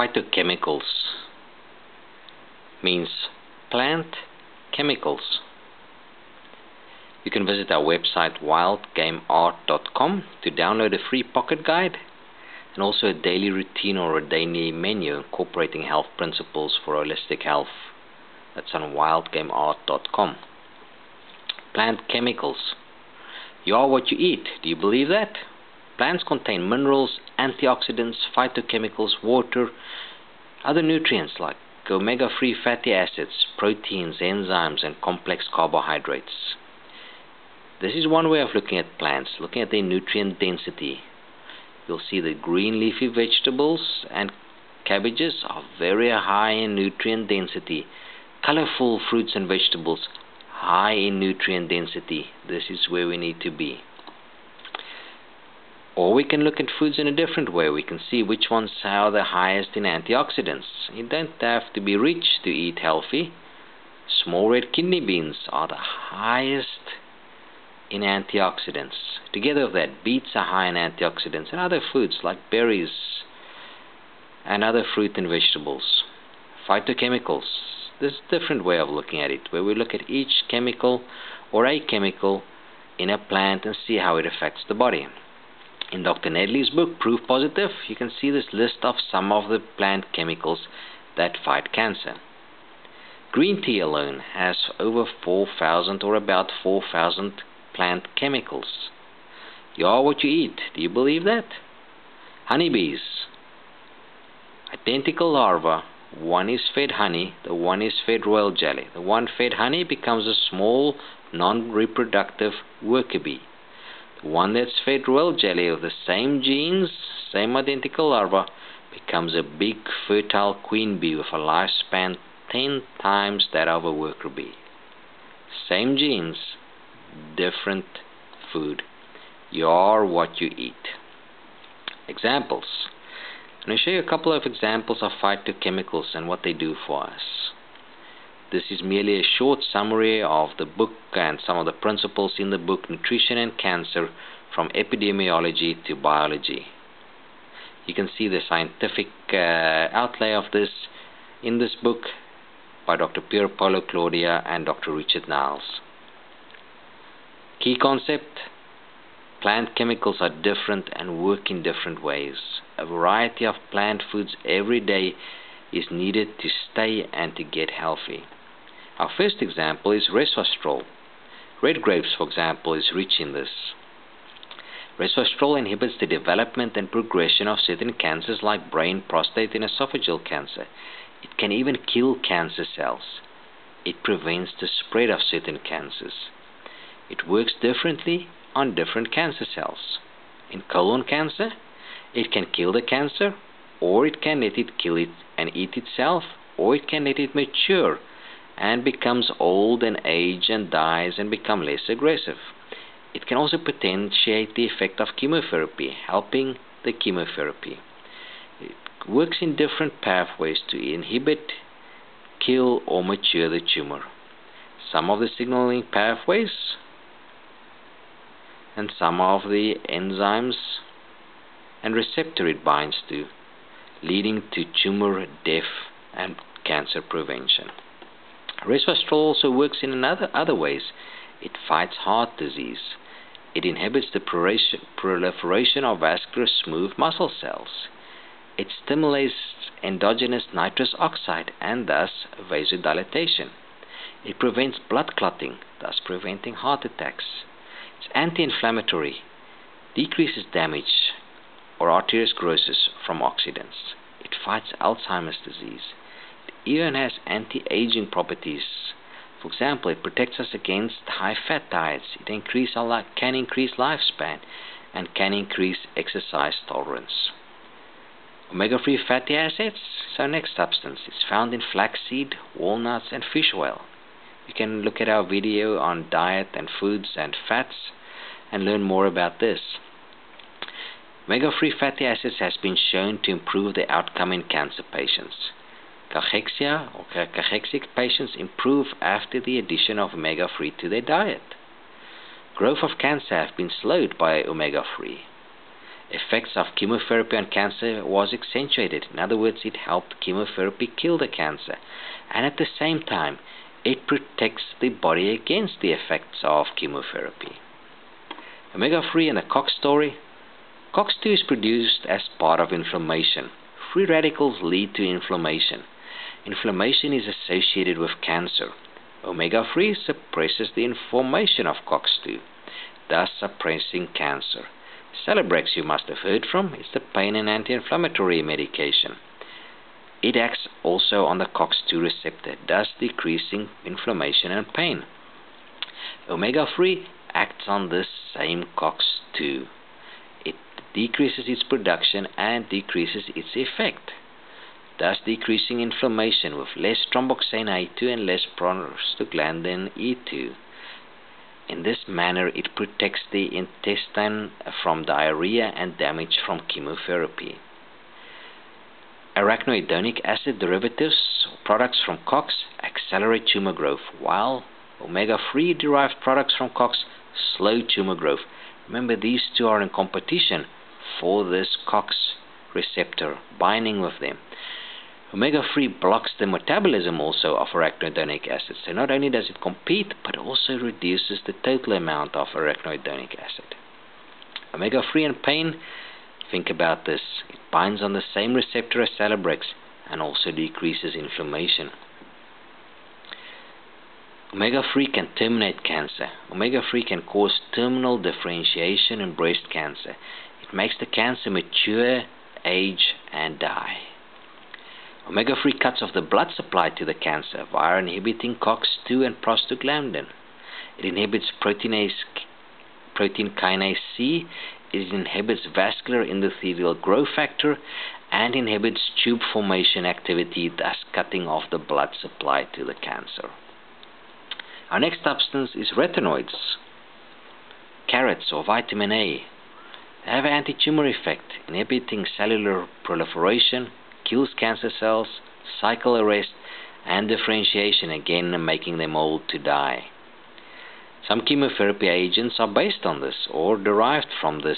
Phytochemicals means plant chemicals. You can visit our website wildgameart.com to download a free pocket guide and also a daily routine or a daily menu incorporating health principles for holistic health. That's on wildgameart.com. Plant chemicals. You are what you eat. Do you believe that? Plants contain minerals, antioxidants, phytochemicals, water, other nutrients like omega-3 fatty acids, proteins, enzymes, and complex carbohydrates. This is one way of looking at plants, looking at their nutrient density. You'll see that green leafy vegetables and cabbages are very high in nutrient density. Colorful fruits and vegetables, high in nutrient density. This is where we need to be. Or we can look at foods in a different way. We can see which ones are the highest in antioxidants. You don't have to be rich to eat healthy. Small red kidney beans are the highest in antioxidants. Together with that, beets are high in antioxidants, and other foods like berries and other fruit and vegetables. Phytochemicals. This is a different way of looking at it, where we look at each chemical or a chemical in a plant and see how it affects the body. In Dr. Nedley's book, Proof Positive, you can see this list of some of the plant chemicals that fight cancer. Green tea alone has over 4,000 or about 4,000 plant chemicals. You are what you eat. Do you believe that? Honeybees. Identical larvae. One is fed honey, the one is fed royal jelly. The one fed honey becomes a small, non-reproductive worker bee. The one that's fed royal jelly of the same genes, same identical larva, becomes a big, fertile queen bee with a lifespan 10 times that of a worker bee. Same genes, different food. You are what you eat. Examples. I'm going to show you a couple of examples of phytochemicals and what they do for us. This is merely a short summary of the book and some of the principles in the book, Nutrition and Cancer, from epidemiology to biology. You can see the scientific outlay of this in this book by Dr. Pier Paolo Claudia and Dr. Richard Niles. Key concept: plant chemicals are different and work in different ways. A variety of plant foods every day is needed to stay and to get healthy. Our first example is resveratrol. Red grapes, for example, is rich in this. Resveratrol inhibits the development and progression of certain cancers like brain, prostate, and esophageal cancer. It can even kill cancer cells. It prevents the spread of certain cancers. It works differently on different cancer cells. In colon cancer, it can kill the cancer, or it can let it kill it and eat itself, or it can let it mature and becomes old and age and dies and become less aggressive. It can also potentiate the effect of chemotherapy, helping the chemotherapy. It works in different pathways to inhibit, kill, or mature the tumor. Some of the signaling pathways and some of the enzymes and receptor it binds to, leading to tumor death and cancer prevention. Resveratrol also works in other ways. It fights heart disease. It inhibits the proliferation of vascular smooth muscle cells. It stimulates endogenous nitrous oxide and thus vasodilatation. It prevents blood clotting, thus preventing heart attacks. It's anti-inflammatory, decreases damage or arteriosclerosis from oxidants. It fights Alzheimer's disease. It even has anti-aging properties. For example, it protects us against high-fat diets. It can increase lifespan and can increase exercise tolerance. Omega-3 fatty acids is our next substance. It's found in flaxseed, walnuts, and fish oil. You can look at our video on diet and foods and fats and learn more about this. Omega-3 fatty acids has been shown to improve the outcome in cancer patients. Cachexia or cachexic patients improve after the addition of omega-3 to their diet. Growth of cancer has been slowed by omega-3. effects of chemotherapy on cancer was accentuated. In other words, it helped chemotherapy kill the cancer, and at the same time it protects the body against the effects of chemotherapy. Omega-3 and the COX story. COX-2 is produced as part of inflammation. Free radicals lead to inflammation. Inflammation is associated with cancer. Omega-3 suppresses the formation of COX-2, thus suppressing cancer. Celebrex, you must have heard from, is the pain and anti-inflammatory medication. It acts also on the COX-2 receptor, thus decreasing inflammation and pain. Omega-3 acts on this same COX-2. It decreases its production and decreases its effect, thus decreasing inflammation with less thromboxane A2 and less prostaglandin E2. In this manner, it protects the intestine from diarrhea and damage from chemotherapy. Arachidonic acid derivatives, products from COX, accelerate tumor growth, while omega-3 derived products from COX slow tumor growth. Remember, these two are in competition for this COX receptor, binding with them. Omega-3 blocks the metabolism also of arachidonic acid. So not only does it compete, but also reduces the total amount of arachidonic acid. Omega-3 and pain, think about this. It binds on the same receptor as Celebrex and also decreases inflammation. Omega-3 can terminate cancer. Omega-3 can cause terminal differentiation in breast cancer. It makes the cancer mature, age, and die. Omega-3 cuts off the blood supply to the cancer via inhibiting COX-2 and prostaglandin. It inhibits protein kinase C, it inhibits vascular endothelial growth factor, and inhibits tube formation activity, thus cutting off the blood supply to the cancer. Our next substance is retinoids, carrots or vitamin A. They have an anti-tumor effect, inhibiting cellular proliferation, kills cancer cells, cycle arrest, and differentiation, again making them old to die. Some chemotherapy agents are based on this or derived from this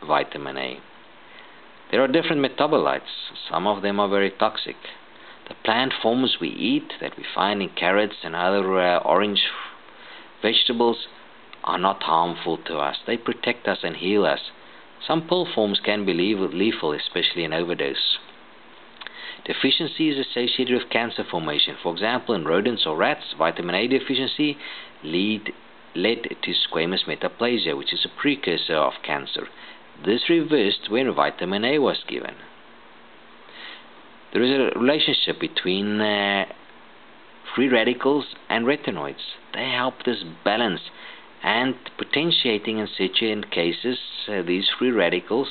vitamin A. There are different metabolites. Some of them are very toxic. The plant forms we eat, that we find in carrots and other orange vegetables, are not harmful to us. They protect us and heal us. Some pill forms can be lethal, especially in overdose. Deficiency is associated with cancer formation. For example, in rodents or rats, vitamin A deficiency led to squamous metaplasia, which is a precursor of cancer. This reversed when vitamin A was given. There is a relationship between free radicals and retinoids. They help this balance, and potentiating in certain cases these free radicals,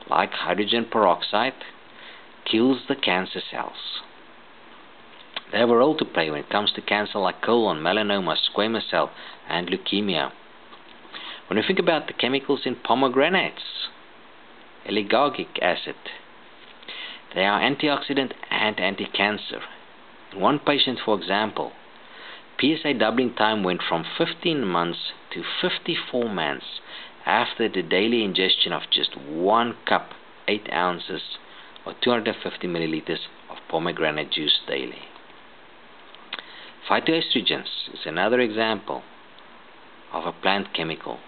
like hydrogen peroxide, kills the cancer cells. They have a role to play when it comes to cancer like colon, melanoma, squamous cell, and leukemia. When we think about the chemicals in pomegranates, L-ligoic acid, they are antioxidant and anti-cancer. In one patient, for example, PSA doubling time went from 15 months to 54 months after the daily ingestion of just 1 cup, 8 ounces, or 250 milliliters of pomegranate juice daily. Phytoestrogens is another example of a plant chemical.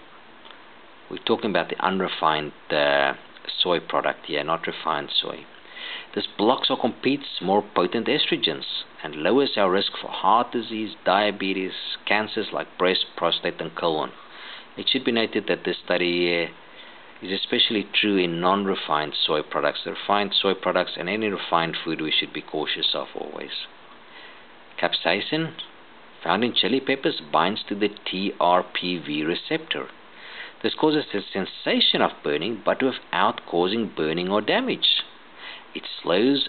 We're talking about the unrefined soy product here, not refined soy. This blocks or competes more potent estrogens and lowers our risk for heart disease, diabetes, cancers like breast, prostate, and colon. It should be noted that this study is especially true in non-refined soy products. The refined soy products and any refined food we should be cautious of always. Capsaicin, found in chili peppers, binds to the TRPV receptor. This causes a sensation of burning, but without causing burning or damage. It slows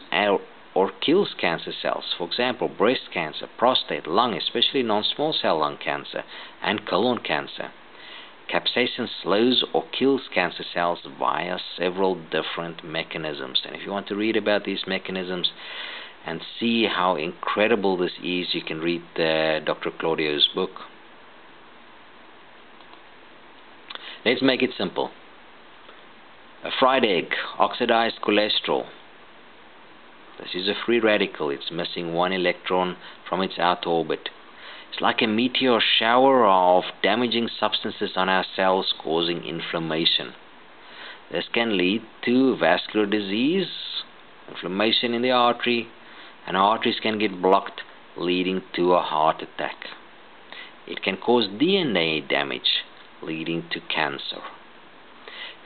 or kills cancer cells, for example, breast cancer, prostate, lung, especially non-small cell lung cancer, and colon cancer. Capsaicin slows or kills cancer cells via several different mechanisms. And if you want to read about these mechanisms and see how incredible this is, you can read Dr. Claudio's book. Let's make it simple. A fried egg, oxidized cholesterol. This is a free radical. It's missing one electron from its outer orbit. It's like a meteor shower of damaging substances on our cells, causing inflammation. This can lead to vascular disease, inflammation in the artery, and arteries can get blocked, leading to a heart attack. It can cause DNA damage, leading to cancer.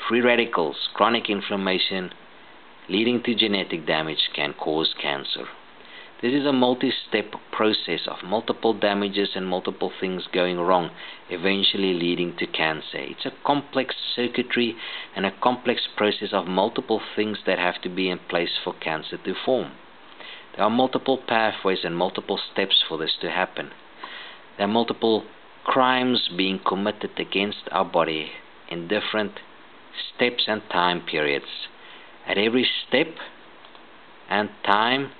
Free radicals, chronic inflammation, leading to genetic damage, can cause cancer. This is a multi-step process of multiple damages and multiple things going wrong, eventually leading to cancer. It's a complex circuitry and a complex process of multiple things that have to be in place for cancer to form. There are multiple pathways and multiple steps for this to happen. There are multiple crimes being committed against our body in different steps and time periods. At every step and time,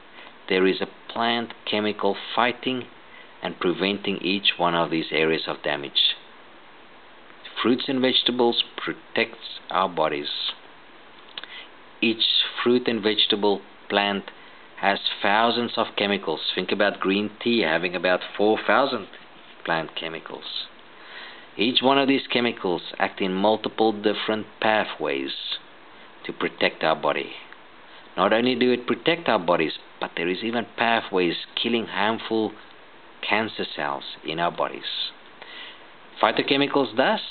there is a plant chemical fighting and preventing each one of these areas of damage. Fruits and vegetables protects our bodies. Each fruit and vegetable plant has thousands of chemicals. Think about green tea having about 4,000 plant chemicals. Each one of these chemicals act in multiple different pathways to protect our body. Not only do it protect our bodies, but there is even pathways killing harmful cancer cells in our bodies. Phytochemicals thus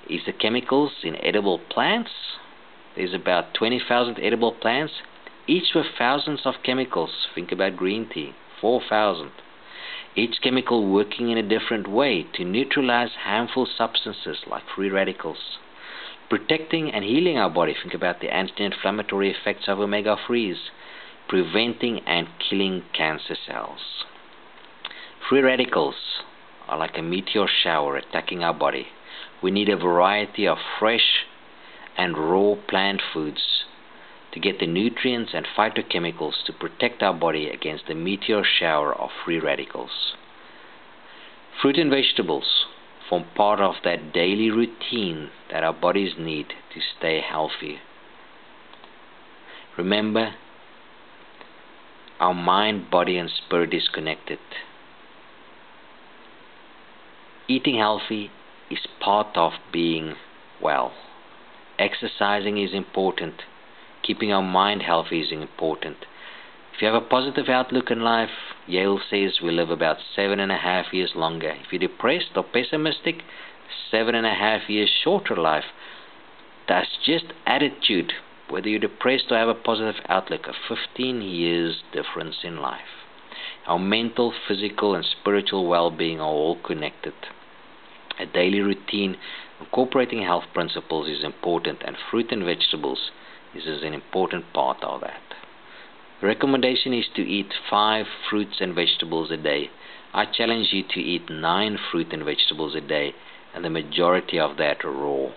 is the chemicals in edible plants. There's about 20,000 edible plants, each with thousands of chemicals. Think about green tea, 4,000. Each chemical working in a different way to neutralize harmful substances like free radicals. Protecting and healing our body. Think about the anti-inflammatory effects of omega-3s, preventing and killing cancer cells. Free radicals are like a meteor shower attacking our body. We need a variety of fresh and raw plant foods to get the nutrients and phytochemicals to protect our body against the meteor shower of free radicals. Fruit and vegetables form part of that daily routine that our bodies need to stay healthy. Remember, our mind, body, and spirit is connected. Eating healthy is part of being well. Exercising is important. Keeping our mind healthy is important. If you have a positive outlook in life, Yale says we live about 7.5 years longer. If you're depressed or pessimistic, 7.5 years shorter life. That's just attitude. Whether you're depressed or have a positive outlook, a 15 years difference in life. Our mental, physical, and spiritual well-being are all connected. A daily routine incorporating health principles is important, and fruit and vegetables is an important part of that. The recommendation is to eat 5 fruits and vegetables a day. I challenge you to eat 9 fruit and vegetables a day, and the majority of that raw.